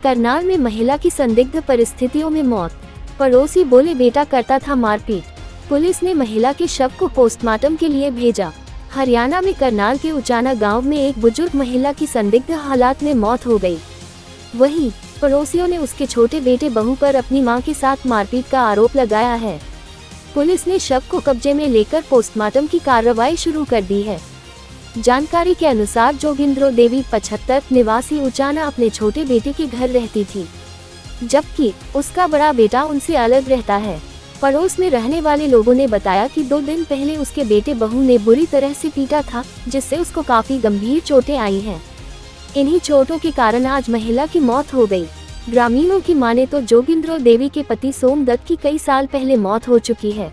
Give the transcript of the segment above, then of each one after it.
करनाल में महिला की संदिग्ध परिस्थितियों में मौत। पड़ोसी बोले बेटा करता था मारपीट। पुलिस ने महिला के शव को पोस्टमार्टम के लिए भेजा। हरियाणा में करनाल के उचाना गांव में एक बुजुर्ग महिला की संदिग्ध हालात में मौत हो गई। वहीं पड़ोसियों ने उसके छोटे बेटे बहू पर अपनी मां के साथ मारपीट का आरोप लगाया है। पुलिस ने शव को कब्जे में लेकर पोस्टमार्टम की कार्रवाई शुरू कर दी है। जानकारी के अनुसार जोगिंद्रो देवी 75 निवासी उचाना अपने छोटे बेटे के घर रहती थी, जबकि उसका बड़ा बेटा उनसे अलग रहता है। पड़ोस में रहने वाले लोगों ने बताया कि 2 दिन पहले उसके बेटे बहू ने बुरी तरह से पीटा था, जिससे उसको काफी गंभीर चोटें आई हैं। इन्हीं चोटों के कारण आज महिला की मौत हो गई। ग्रामीणों की माने तो जोगिंद्रो देवी के पति सोमदत्त की कई साल पहले मौत हो चुकी है।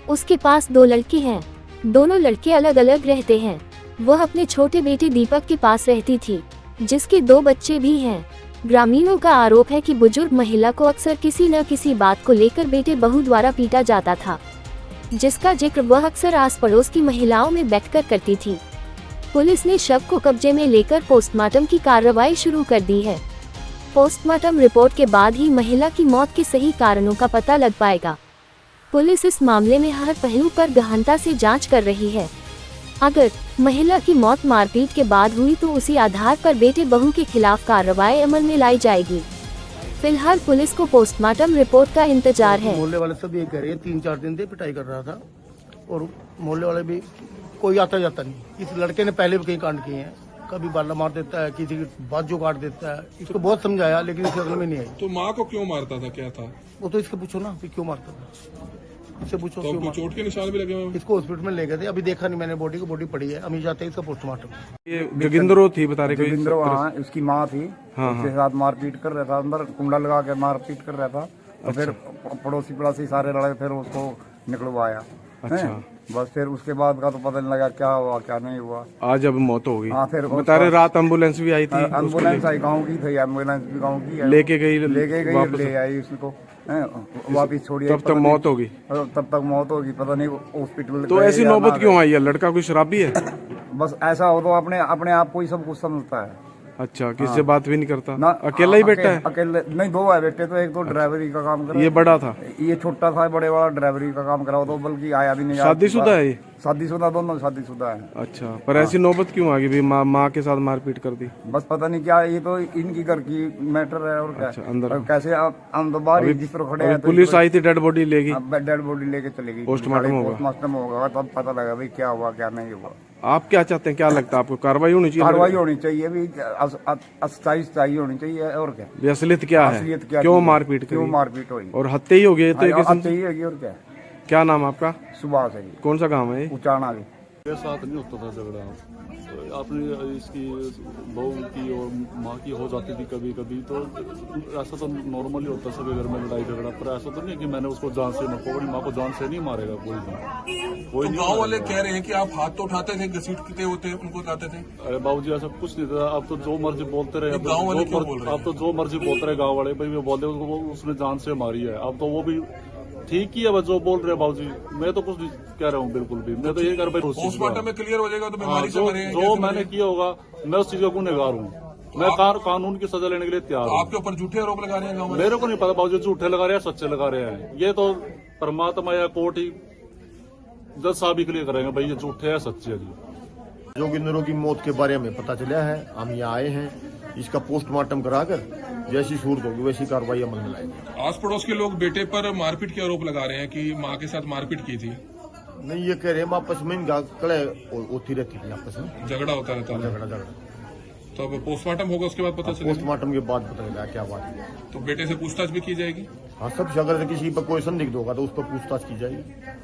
उसके पास 2 लड़के हैं। दोनों लड़के अलग अलग रहते हैं। वह अपने छोटे बेटे दीपक के पास रहती थी, जिसके 2 बच्चे भी हैं। ग्रामीणों का आरोप है कि बुजुर्ग महिला को अक्सर किसी न किसी बात को लेकर बेटे बहू द्वारा पीटा जाता था, जिसका जिक्र वह अक्सर आस पड़ोस की महिलाओं में बैठकर करती थी। पुलिस ने शव को कब्जे में लेकर पोस्टमार्टम की कार्रवाई शुरू कर दी है। पोस्टमार्टम रिपोर्ट के बाद ही महिला की मौत के सही कारणों का पता लग पाएगा। पुलिस इस मामले में हर पहलू पर गहनता से जांच कर रही है। अगर महिला की मौत मारपीट के बाद हुई तो उसी आधार पर बेटे बहू के खिलाफ कार्रवाई अमल में लाई जाएगी। फिलहाल पुलिस को पोस्टमार्टम रिपोर्ट का इंतजार है। मोहल्ले वाले सब ये कह रहे हैं 3-4 दिन से पिटाई कर रहा था और मोहल्ले वाले भी कोई आता जाता नहीं। इस लड़के ने पहले भी कई कांड किए हैं, कभी बाला मार देता है, किसी की बाजू काट देता है। इसको बहुत समझाया लेकिन इसके अकल में नहीं आई। तो माँ को क्यों मारता था, क्या था वो तो इसके पूछो ना कि क्यों मारता था, इससे पूछो। तो क्यों चोट के निशान भी लगे हुए हैं? इसको हॉस्पिटल में ले गए थे, अभी देखा नहीं मैंने बॉडी को, बॉडी पड़ी है। हम चाहते हैं इसका पोस्टमार्टम। ये जोगिंद्रो थी बता रहे, जोगिंद्रो हाँ उसकी माँ थी। उसके साथ मारपीट कर रहा था, अंदर कुंडा लगा के मारपीट कर रहा था। तो फिर पड़ोसी सारे लड़े, फिर उसको निकलवाया। अच्छा, बस फिर उसके बाद का तो पता नहीं लगा क्या हुआ क्या नहीं हुआ। आज अब मौत हो गई। हाँ फिर बता रहे रात एम्बुलेंस भी आई थी। एम्बुलेंस आई, गाँव की थी एम्बुलेंस भी, गाँव की लेके गई ले आई उसको, वापिस छोड़ी। तब तक मौत होगी। तब तक मौत होगी, पता नहीं हॉस्पिटल। तो ऐसी नौबत क्यों आई है? लड़का कोई शराबी है? बस ऐसा हो तो अपने आप को ही सब कुछ समझता है। अच्छा, किसी से बात भी नहीं करता ना? अकेला ही बैठा है? अकेले नहीं, 2 है बेटे। तो एक तो ड्राइवरी का काम कर रहा है। ये बड़ा था, ये छोटा था। बड़े वाला ड्राइवरी का काम करा, तो बल्कि आया भी नहीं। शादीशुदा है ये? शादीशुदा, दोनों शादीशुदा है। अच्छा, पर ऐसी नौबत क्यों आ गई? माँ के साथ मारपीट कर दी? बस पता नहीं क्या, ये तो इनकी घर की मैटर है और क्या। अच्छा, अंदर कैसे हम तो बाहर जिस पर खड़े हैं। पुलिस आई थी, डेड बॉडी लेगी, डेड बॉडी लेके चली गई। पोस्टमार्टम होगा तब पता लगा भाई क्या हुआ क्या नहीं हुआ। आप क्या चाहते हैं, क्या लगता है आपको? कार्रवाई होनी चाहिए? कार्रवाई होनी चाहिए भी, सच्चाई होनी चाहिए। और क्या असलियत क्या है? क्यों मारपीट हुई? और हत्या ही हो गई। तो हत्या ही होगी और क्या। क्या नाम आपका? सुभाष है। कौन सा गांव है? उचाना। मेरे साथ नहीं होता था झगड़ा। अपनी इसकी बहू की और माँ की हो जाती थी कभी कभी। तो ऐसा तो नॉर्मली होता है सभी घर में लड़ाई झगड़ा, पर ऐसा तो नहीं कि मैंने उसको जान से अपनी माँ को जान से नहीं मारेगा कोई। तो गांव वाले कह रहे हैं कि आप हाथ तो उठाते थे, घसीटते होते उनको जाते थे। अरे बाबूजी ऐसा कुछ नहीं था। अब तो जो मर्जी बोलते रहे। गाँव वाले क्यों बोल रहे हैं? अब तो जो मर्जी बोलते रहे गाँव वाले, भाई वो बोलते उसने जान से मारी है। अब तो वो भी ठीक ही है, बस जो बोल रहे हैं बाबूजी। मैं तो कुछ नहीं कह रहा हूँ बिल्कुल भी। मैं तो ये कर पोस्टमार्टम में क्लियर हो जाएगा तो बीमारी से मरे हैं। जो मैंने किया होगा, मैं उस चीज का गुनहगार हूँ। मैं कानून की सजा लेने के लिए तैयार हूँ। आपके ऊपर झूठे आरोप लगा रहे हैं गाँव में? मेरे को नहीं पता बाबूजी झूठे लगा रहे हैं सच्चे लगा रहे हैं। ये तो परमात्मा या कोर्ट ही जज साहब ही क्लियर करेंगे भाई ये झूठे है सच्चे है। जोगिंद्रो की मौत के बारे में पता चला है, हम यहाँ आए हैं। इसका पोस्टमार्टम कराकर जैसी सूरत होगी वैसी कार्रवाई अमल में लाएंगे। आस पड़ोस के लोग बेटे पर मारपीट के आरोप लगा रहे हैं कि माँ के साथ मारपीट की थी। नहीं, ये कह रहे हैं आपस में इनका कड़े होती रहती थी, आपस में झगड़ा होता रहता है। झगड़ा तो अब पोस्टमार्टम होगा, उसके बाद पता चलेगा। पोस्टमार्टम के बाद पता चलेगा क्या बात है। तो बेटे से पूछताछ भी की जाएगी? हाँ, सब अगर किसी पर कोई संदिग्ध होगा तो उस पर पूछताछ की जाएगी।